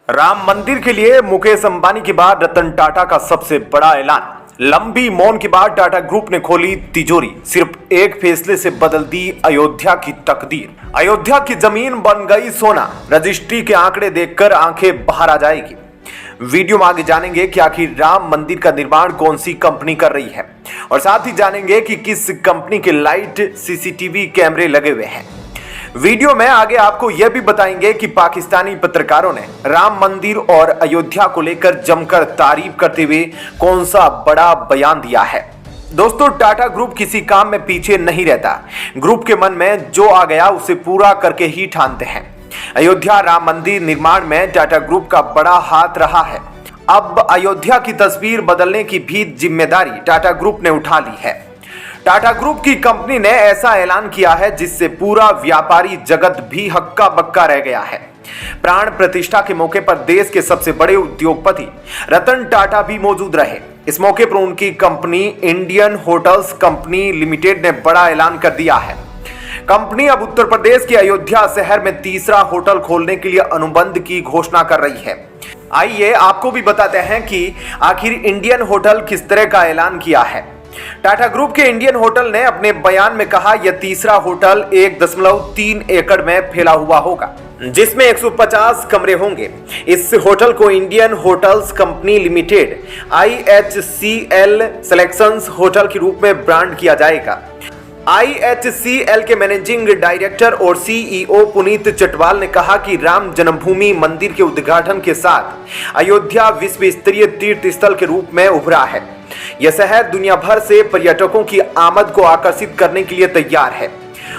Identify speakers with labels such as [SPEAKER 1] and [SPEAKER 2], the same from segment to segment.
[SPEAKER 1] राम मंदिर के लिए मुकेश अंबानी के बाद रतन टाटा का सबसे बड़ा ऐलान। लंबी मौन के बाद टाटा ग्रुप ने खोली तिजोरी। सिर्फ एक फैसले से बदल दी अयोध्या की तकदीर। अयोध्या की जमीन बन गई सोना। रजिस्ट्री के आंकड़े देखकर आंखें बाहर आ जाएगी। वीडियो में आगे जानेंगे कि आखिर राम मंदिर का निर्माण कौन सी कंपनी कर रही है और साथ ही जानेंगे कि किस कंपनी के लाइट सीसीटीवी कैमरे लगे हुए हैं। वीडियो में आगे आपको यह भी बताएंगे कि पाकिस्तानी पत्रकारों ने राम मंदिर और अयोध्या को लेकर जमकर तारीफ करते हुए कौन सा बड़ा बयान दिया है। दोस्तों, टाटा ग्रुप किसी काम में पीछे नहीं रहता। ग्रुप के मन में जो आ गया उसे पूरा करके ही ठानते हैं। अयोध्या राम मंदिर निर्माण में टाटा ग्रुप का बड़ा हाथ रहा है। अब अयोध्या की तस्वीर बदलने की भी जिम्मेदारी टाटा ग्रुप ने उठा ली है। टाटा ग्रुप की कंपनी ने ऐसा ऐलान किया है जिससे पूरा व्यापारी जगत भी हक्का बक्का रह गया है। प्राण प्रतिष्ठा के मौके पर देश के सबसे बड़े उद्योगपति रतन टाटा भी मौजूद रहे। इस मौके पर उनकी company Indian hotels company limited ने बड़ा ऐलान कर दिया है। कंपनी अब उत्तर प्रदेश के अयोध्या शहर में तीसरा होटल खोलने के लिए अनुबंध की घोषणा कर रही है। आइए आपको भी बताते हैं कि आखिर इंडियन होटल किस तरह का ऐलान किया है। टाटा ग्रुप के इंडियन होटल ने अपने बयान में कहा, यह तीसरा होटल 1.3 एकड़ में फैला हुआ होगा जिसमें 150 कमरे होंगे। इस होटल को Indian hotels company limited IHCL selections hotel के रूप में ब्रांड किया जाएगा। IHCL के मैनेजिंग डायरेक्टर और CEO पुनीत चटवाल ने कहा कि राम जन्मभूमि मंदिर के उद्घाटन के साथ अयोध्या विश्व स्तरीय तीर्थ स्थल के रूप में उभरा है। यह शहर दुनिया भर से पर्यटकों की आमद को आकर्षित करने के लिए तैयार है।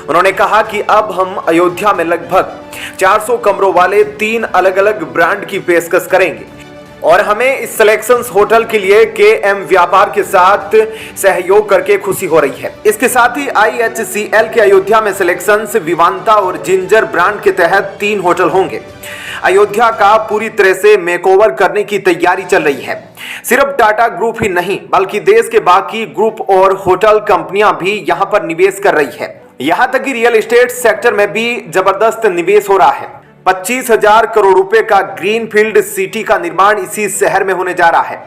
[SPEAKER 1] उन्होंने कहा कि अब हम अयोध्या में लगभग 400 कमरों वाले 3 अलग अलग ब्रांड की पेशकश करेंगे और हमें इस सिलेक्शंस होटल के लिए KM व्यापार के साथ सहयोग करके खुशी हो रही है। इसके साथ ही IHCL के अयोध्या में सिलेक्शंस, विवांता और जिंजर ब्रांड के तहत 3 होटल होंगे। अयोध्या का पूरी तरह से मेकओवर करने की तैयारी चल रही है। सिर्फ टाटा ग्रुप ही नहीं बल्कि देश के बाकी ग्रुप और होटल कंपनियां भी यहां पर निवेश कर रही है। यहां तक कि रियल एस्टेट सेक्टर में भी जबरदस्त निवेश हो रहा है। 25,000 करोड़ रुपए का ग्रीनफील्ड सिटी का निर्माण इसी शहर में होने जा रहा है।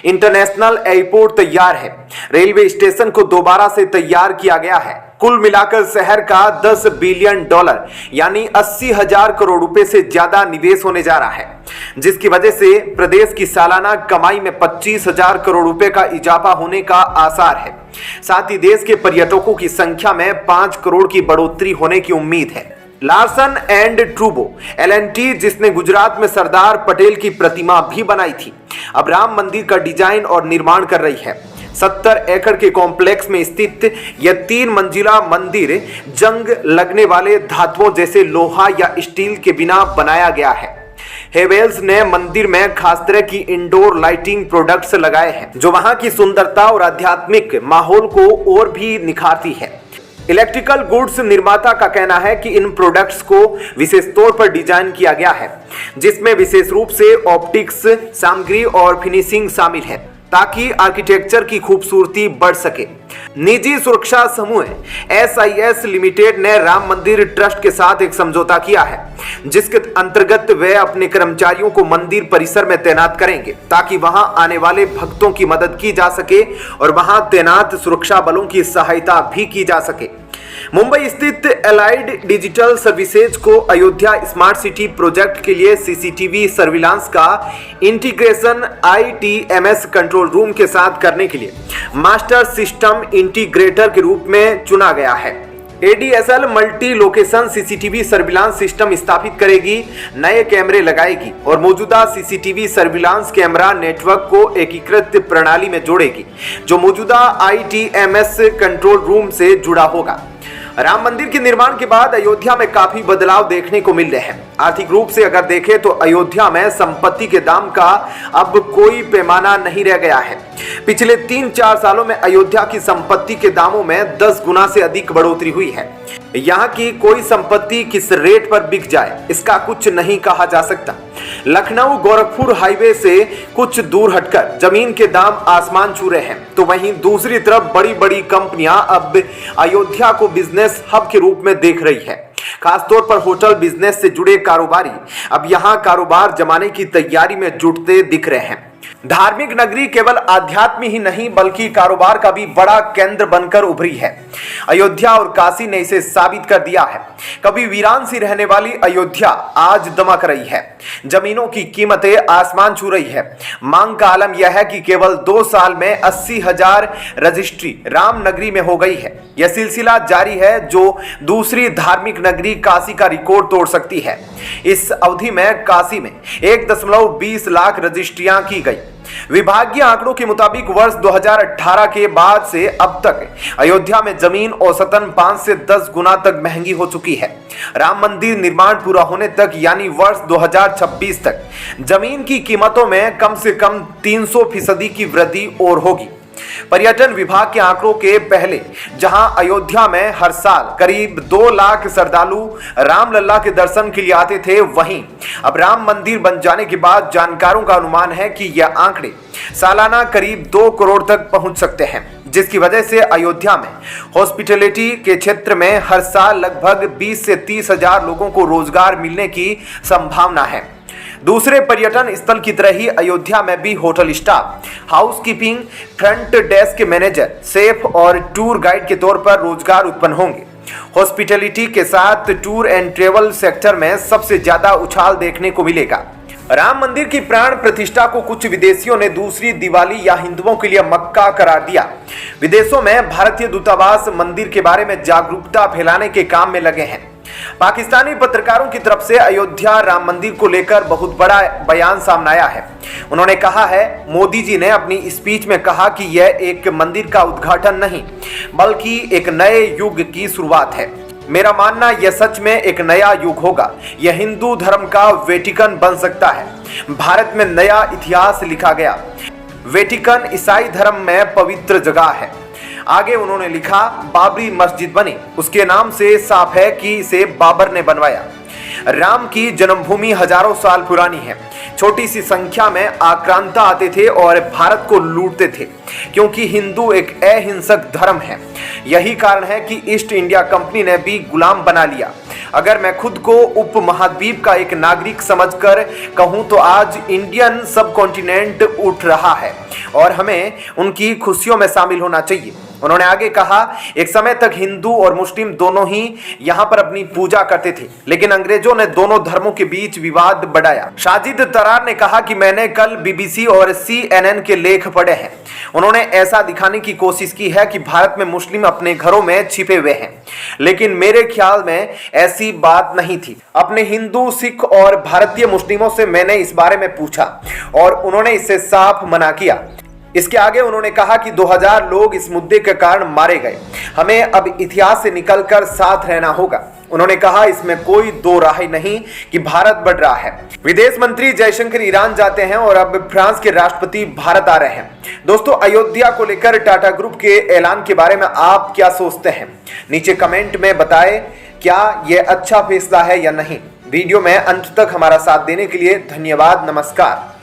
[SPEAKER 1] इंटरनेशनल एयरपोर्ट तैयार है। रेलवे स्टेशन को दोबारा से तैयार किया गया है। कुल मिलाकर शहर का $10 बिलियन यानी 80,000 करोड़ रुपए से ज्यादा निवेश होने जा रहा है, जिसकी वजह से प्रदेश की सालाना कमाई में 25,000 करोड़ रुपए का इजाफा होने का आसार है। साथ ही देश के पर्यटकों की संख्या में 5 करोड़ की बढ़ोतरी होने की उम्मीद है। लार्सन एंड ट्रूबो L&T, जिसने गुजरात में सरदार पटेल की प्रतिमा भी बनाई थी, अब राम मंदिर का डिजाइन और निर्माण कर रही है। 70 एकड़ के कॉम्प्लेक्स में स्थित यह 3 मंजिला मंदिर जंग लगने वाले धातुओं जैसे लोहा या स्टील के बिना बनाया गया है। हेवेल्स ने मंदिर में खास तरह की इंडोर लाइटिंग प्रोडक्ट्स लगाए हैं जो वहां की सुंदरता और आध्यात्मिक माहौल को और भी निखारती है। इलेक्ट्रिकल गुड्स निर्माता का कहना है कि इन प्रोडक्ट्स को विशेष तौर पर डिजाइन किया गया है जिसमें विशेष रूप से ऑप्टिक्स, सामग्री और फिनिशिंग शामिल है ताकि आर्किटेक्चर की खूबसूरती बढ़ सके। निजी सुरक्षा समूह SIS लिमिटेड ने राम मंदिर ट्रस्ट के साथ एक समझौता किया है जिसके अंतर्गत वे अपने कर्मचारियों को मंदिर परिसर में तैनात करेंगे ताकि वहां आने वाले भक्तों की मदद की जा सके और वहां तैनात सुरक्षा बलों की सहायता भी की जा सके। मुंबई स्थित एलाइड डिजिटल सर्विसेज को अयोध्या स्मार्ट सिटी प्रोजेक्ट के लिए CCTV सर्विलांस का इंटीग्रेशन ITMS कंट्रोल रूम के साथ करने के लिए मास्टर सिस्टम इंटीग्रेटर के रूप में चुना गया है। ADSL multi location CCTV surveillance system स्थापित करेगी, नए कैमरे लगाएगी और मौजूदा CCTV सर्विलांस कैमरा नेटवर्क को एकीकृत प्रणाली में जोड़ेगी जो मौजूदा ITMS कंट्रोल रूम से जुड़ा होगा। राम मंदिर के निर्माण के बाद अयोध्या में काफी बदलाव देखने को मिल रहे हैं। आर्थिक रूप से अगर देखें तो अयोध्या में संपत्ति के दाम का अब कोई पैमाना नहीं रह गया है। पिछले 3-4 सालों में अयोध्या की संपत्ति के दामों में 10 गुना से अधिक बढ़ोतरी हुई है। यहाँ की कोई संपत्ति किस रेट पर बिक जाए इसका कुछ नहीं कहा जा सकता। लखनऊ गोरखपुर हाईवे से कुछ दूर हटकर जमीन के दाम आसमान छू रहे हैं, तो वहीं दूसरी तरफ बड़ी बड़ी कंपनियां अब अयोध्या को बिजनेस हब के रूप में देख रही है। खासतौर पर होटल बिजनेस से जुड़े कारोबारी अब यहां कारोबार जमाने की तैयारी में जुटते दिख रहे हैं। धार्मिक नगरी केवल आध्यात्म ही नहीं बल्कि कारोबार का भी बड़ा केंद्र बनकर उभरी है। अयोध्या और काशी ने इसे साबित कर दिया है। कभी वीरान सी रहने वाली अयोध्या आज दमक रही है। जमीनों की कीमतें आसमान छू रही है। मांग का आलम यह है कि केवल 2 साल में 80,000 रजिस्ट्री राम नगरी में हो गई है। यह सिलसिला जारी है जो दूसरी धार्मिक नगरी काशी का रिकॉर्ड तोड़ सकती है। इस अवधि में काशी में 1.20 लाख रजिस्ट्रियां की गई। विभागीय आंकड़ों के मुताबिक वर्ष 2018 के बाद से अब तक अयोध्या में जमीन औसतन 5 से 10 गुना तक महंगी हो चुकी है। राम मंदिर निर्माण पूरा होने तक यानी वर्ष 2026 तक जमीन की कीमतों में कम से कम 300% की वृद्धि और होगी। पर्यटन विभाग के आंकड़ों के पहले जहां अयोध्या में हर साल करीब 2 लाख श्रद्धालु रामलला के दर्शन के लिए आते थे, वहीं अब राम मंदिर बन जाने के बाद जानकारों का अनुमान है कि यह आंकड़े सालाना करीब 2 करोड़ तक पहुंच सकते हैं, जिसकी वजह से अयोध्या में हॉस्पिटैलिटी के क्षेत्र में हर साल लगभग 20 से 30 हजार लोगों को रोजगार मिलने की संभावना है। दूसरे पर्यटन स्थल की तरह ही अयोध्या में भी hotel staff, housekeeping, front desk manager, chef और टूर गाइड के तौर पर रोजगार उत्पन्न होंगे। हॉस्पिटैलिटी के साथ टूर एंड ट्रेवल सेक्टर में सबसे ज्यादा उछाल देखने को मिलेगा। राम मंदिर की प्राण प्रतिष्ठा को कुछ विदेशियों ने दूसरी दिवाली या हिंदुओं के लिए मक्का करार दिया। विदेशों में भारतीय दूतावास मंदिर के बारे में जागरूकता फैलाने के काम में लगे हैं। पाकिस्तानी पत्रकारों की तरफ से अयोध्या राम मंदिर को लेकर बहुत बड़ा बयान सामने आया है। उन्होंने कहा है, मोदी जी ने अपनी स्पीच में कहा कि यह एक मंदिर का उद्घाटन नहीं बल्कि एक नए युग की शुरुआत है। मेरा मानना यह सच में एक नया युग होगा। यह हिंदू धर्म का वेटिकन बन सकता है। भारत में नया इतिहास लिखा गया। वेटिकन ईसाई धर्म में पवित्र जगह है। आगे उन्होंने लिखा, बाबरी मस्जिद बनी, उसके नाम से साफ है कि इसे बाबर ने बनवाया। राम की जन्मभूमि हजारों साल पुरानी है। छोटी सी संख्या में आक्रांता आते थे और भारत को लूटते थे, क्योंकि हिंदू एक अहिंसक धर्म है। यही कारण है कि ईस्ट इंडिया कंपनी ने भी गुलाम बना लिया। अगर मैं खुद को उपमहाद्वीप का एक नागरिक समझकर कहूं तो आज इंडियन सब कॉन्टिनेंट उठ रहा है और हमें उनकी खुशियों में शामिल होना चाहिए। उन्होंने आगे कहा, एक समय तक हिंदू और मुस्लिम दोनों ही यहाँ पर अपनी पूजा करते थे, लेकिन अंग्रेजों ने दोनों धर्मों के बीच विवाद बढ़ाया। साजिद तरार ने कहा कि मैंने कल बीबीसी और CNN के लेख पढ़े हैं। उन्होंने ऐसा दिखाने की कोशिश की है कि भारत में मुस्लिम अपने घरों में छिपे हुए हैं, लेकिन मेरे ख्याल में ऐसी बात नहीं थी। अपने हिंदू, सिख और भारतीय मुस्लिमों से मैंने इस बारे में पूछा और उन्होंने इससे साफ मना किया। इसके आगे उन्होंने कहा कि 2000 लोग इस मुद्दे के कारण मारे गए। हमें अब इतिहास से निकलकर साथ रहना होगा। उन्होंने कहा, इसमें कोई दो राह नहीं कि भारत बढ़ रहा है। विदेश मंत्री जयशंकर ईरान जाते हैं और अब फ्रांस के राष्ट्रपति भारत आ रहे हैं। दोस्तों, अयोध्या को लेकर टाटा ग्रुप के ऐलान के बारे में आप क्या सोचते हैं? नीचे कमेंट में बताएं, क्या यह अच्छा फैसला है या नहीं। वीडियो में अंत तक हमारा साथ देने के लिए धन्यवाद। नमस्कार।